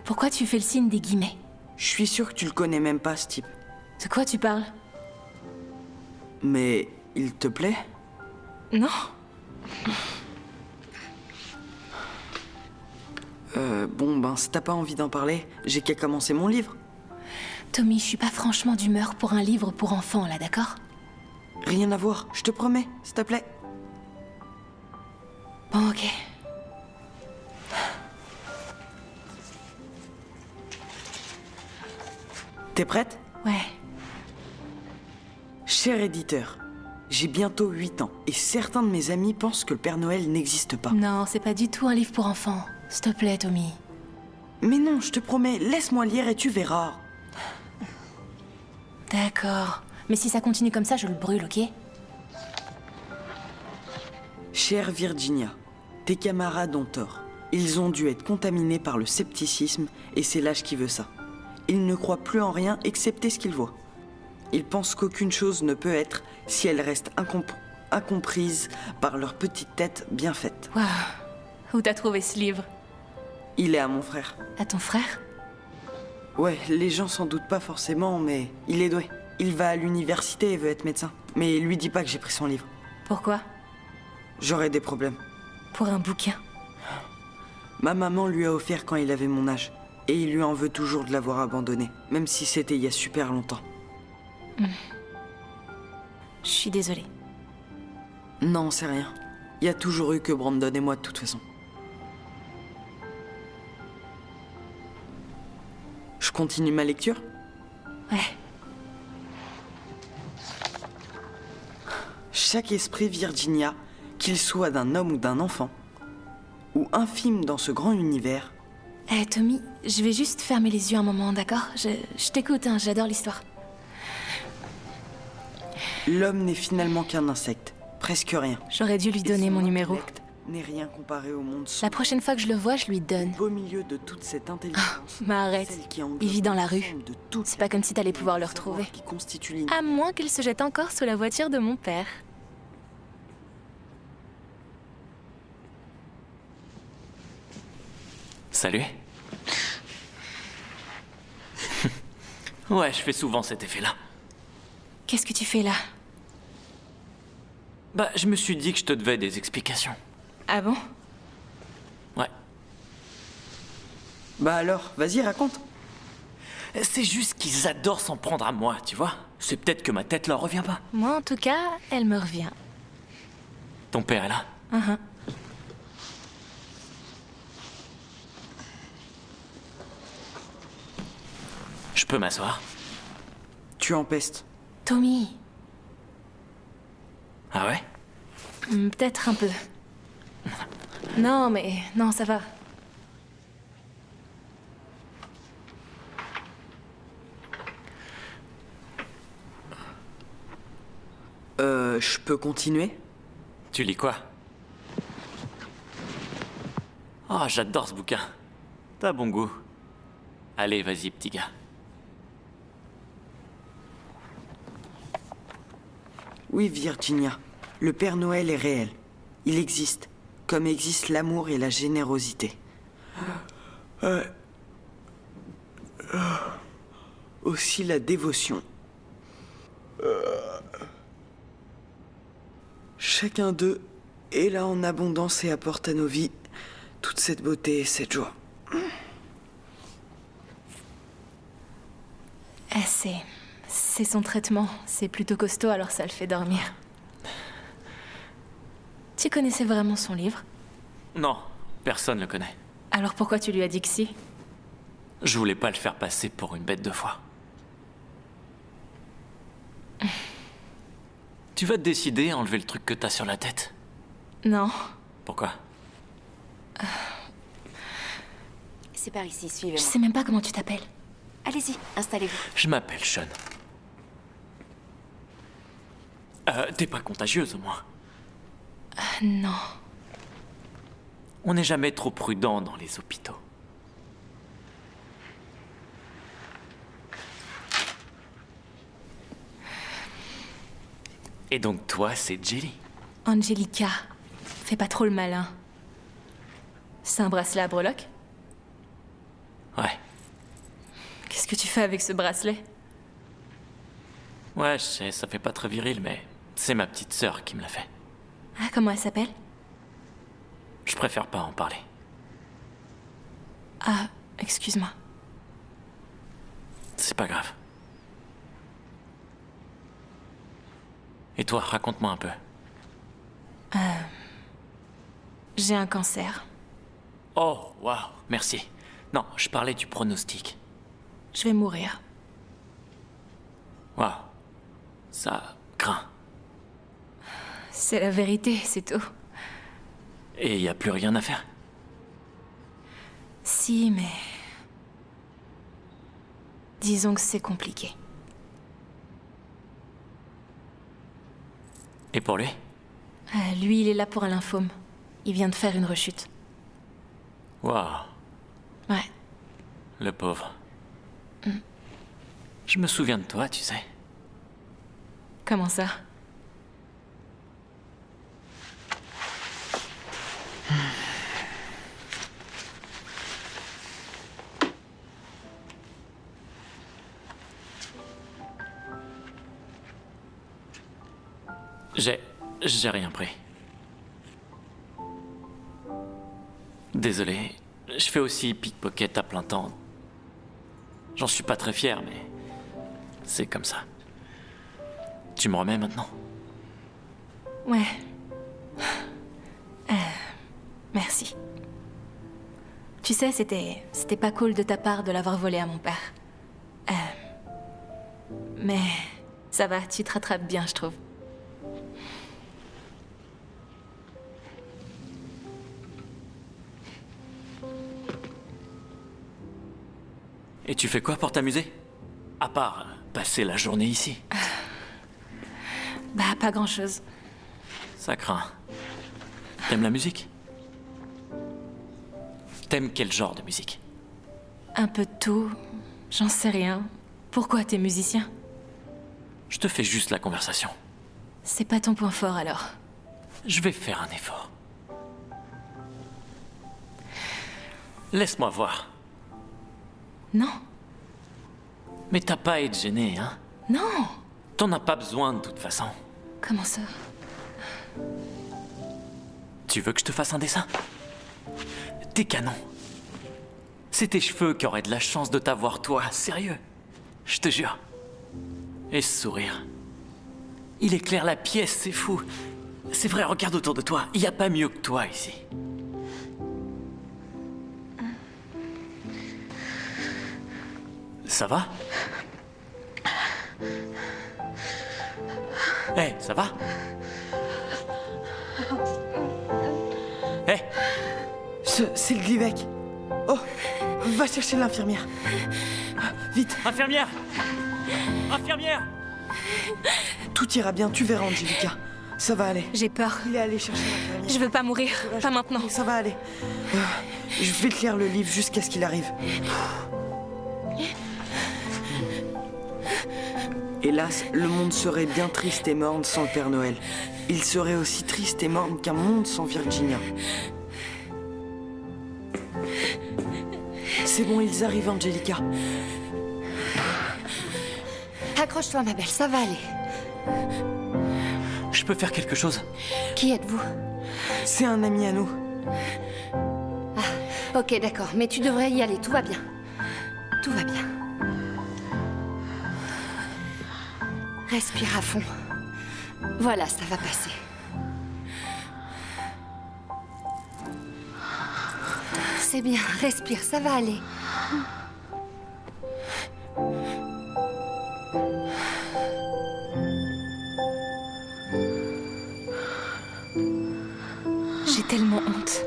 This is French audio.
Pourquoi tu fais le signe des guillemets? Je suis sûr que tu le connais même pas, ce type. De quoi tu parles? Mais il te plaît? Non. Bon, ben, si t'as pas envie d'en parler, j'ai qu'à commencer mon livre. Tommy, je suis pas franchement d'humeur pour un livre pour enfants, là, d'accord? Rien à voir, je te promets, s'il te plaît. Bon, ok. T'es prête? Ouais. Cher éditeur, j'ai bientôt 8 ans et certains de mes amis pensent que le Père Noël n'existe pas. Non, c'est pas du tout un livre pour enfants. S'il te plaît, Tommy. Mais non, je te promets, laisse-moi lire et tu verras. D'accord. Mais si ça continue comme ça, je le brûle, ok? Chère Virginia, tes camarades ont tort. Ils ont dû être contaminés par le scepticisme et c'est l'âge qui veut ça. Ils ne croient plus en rien excepté ce qu'ils voient. Ils pensent qu'aucune chose ne peut être si elle reste incomprise par leur petite tête bien faite. Waouh. Où t'as trouvé ce livre? Il est à mon frère. À ton frère? Ouais, les gens s'en doutent pas forcément, mais il est doué. Il va à l'université et veut être médecin. Mais lui dis pas que j'ai pris son livre. Pourquoi? J'aurais des problèmes. Pour un bouquin. Ma maman lui a offert quand il avait mon âge. Et il lui en veut toujours de l'avoir abandonné, même si c'était il y a super longtemps. Je suis désolée. Non, c'est rien. Il y a toujours eu que Brandon et moi de toute façon. Je continue ma lecture? Ouais. Chaque esprit Virginia, qu'il soit d'un homme ou d'un enfant, ou infime dans ce grand univers... Eh, Tommy, je vais juste fermer les yeux un moment, d'accord? Je t'écoute, hein, j'adore l'histoire. L'homme n'est finalement qu'un insecte, presque rien. J'aurais dû lui Et donner son mon numéro. intellect n'est rien comparé au monde La prochaine fois que je le vois, je lui donne. Au milieu de toute cette intelligence, Mais arrête, celle qui englobe il vit dans la rue. l'ensemble de toute C'est pas comme si t'allais pouvoir le retrouver. qui constitue l'univers. À moins qu'il se jette encore sous la voiture de mon père. Salut. Ouais, je fais souvent cet effet-là. Qu'est-ce que tu fais là? Bah, je me suis dit que je te devais des explications. Ah bon? Ouais. Bah alors, vas-y, raconte. C'est juste qu'ils adorent s'en prendre à moi, tu vois. C'est peut-être que ma tête leur revient pas. Moi, en tout cas, elle me revient. Ton père est là. Uh-huh. Je peux m'asseoir? Tu empestes. Tommy, Ah ouais? peut-être un peu. Non, mais... Non, ça va. Je peux continuer? Tu lis quoi? Oh, j'adore ce bouquin. T'as bon goût. Allez, vas-y, petit gars. Oui, Virginia. Le Père Noël est réel. Il existe. Comme existe l'amour et la générosité. Aussi la dévotion. Chacun d'eux est là en abondance et apporte à nos vies toute cette beauté et cette joie. C'est son traitement. C'est plutôt costaud, alors ça le fait dormir. Tu connaissais vraiment son livre? Non, personne le connaît. Alors pourquoi tu lui as dit que si? Je voulais pas le faire passer pour une bête de foire. Tu vas te décider à enlever le truc que t'as sur la tête? Non. Pourquoi? C'est par ici, Je suivez-moi. sais même pas comment tu t'appelles. Allez-y, installez-vous. Je m'appelle Sean. T'es pas contagieuse au moins. Non. On n'est jamais trop prudent dans les hôpitaux. Et donc toi, c'est Jelly. Angelica. Fais pas trop le malin. C'est un bracelet à breloques? Ouais. Qu'est-ce que tu fais avec ce bracelet? Ouais, je sais, ça fait pas très viril, mais c'est ma petite sœur qui me l'a fait. Ah, comment elle s'appelle? Je préfère pas en parler. Ah, excuse-moi. C'est pas grave. Et toi, raconte-moi un peu. J'ai un cancer. Oh, waouh, merci. Non, je parlais du pronostic. Je vais mourir. Waouh, ça craint. C'est la vérité, c'est tout. Et y a plus rien à faire? Si, mais... disons que c'est compliqué. Et pour lui? Lui, il est là pour un lymphome. Il vient de faire une rechute. Waouh, Ouais. le pauvre. Je me souviens de toi, tu sais. Comment ça? J'ai rien pris. Désolé, je fais aussi pickpocket à plein temps. J'en suis pas très fier, mais c'est comme ça. Tu me remets maintenant? Ouais. Merci. Tu sais, c'était pas cool de ta part de l'avoir volé à mon père. Mais ça va, tu te rattrapes bien, je trouve. Et tu fais quoi pour t'amuser? À part passer la journée ici. Bah, pas grand-chose. Ça craint. T'aimes la musique? T'aimes quel genre de musique? Un peu de tout, j'en sais rien. Pourquoi t'es musicien? Je te fais juste la conversation. C'est pas ton point fort alors. Je vais faire un effort. Laisse-moi voir. Non, Mais t'as pas à être gêné, hein? non. T'en as pas besoin de toute façon. Comment ça? Tu veux que je te fasse un dessin? T'es canon. C'est tes cheveux qui auraient de la chance de t'avoir, toi, sérieux. Je te jure. Et ce sourire. Il éclaire la pièce, c'est fou. C'est vrai, regarde autour de toi. Il y a pas mieux que toi ici. Ça va? Hé, ça va? Hé, C'est le Glyvec. Oh, va chercher l'infirmière. Vite, infirmière! Infirmière! tout ira bien, tu verras, Angelica. Ça va aller. J'ai peur. Il est allé chercher l'infirmière. Je veux pas mourir. Pas maintenant. Ça va aller. Je vais te lire le livre jusqu'à ce qu'il arrive. Hélas, le monde serait bien triste et morne sans le Père Noël. Il serait aussi triste et morne qu'un monde sans Virginia. C'est bon, ils arrivent, Angelica. Accroche-toi, ma belle, ça va aller. Je peux faire quelque chose? Qui êtes-vous? C'est un ami à nous. Ok, d'accord, mais tu devrais y aller, tout va bien. Tout va bien. Respire à fond. Voilà, ça va passer. C'est bien, respire, ça va aller. J'ai tellement honte.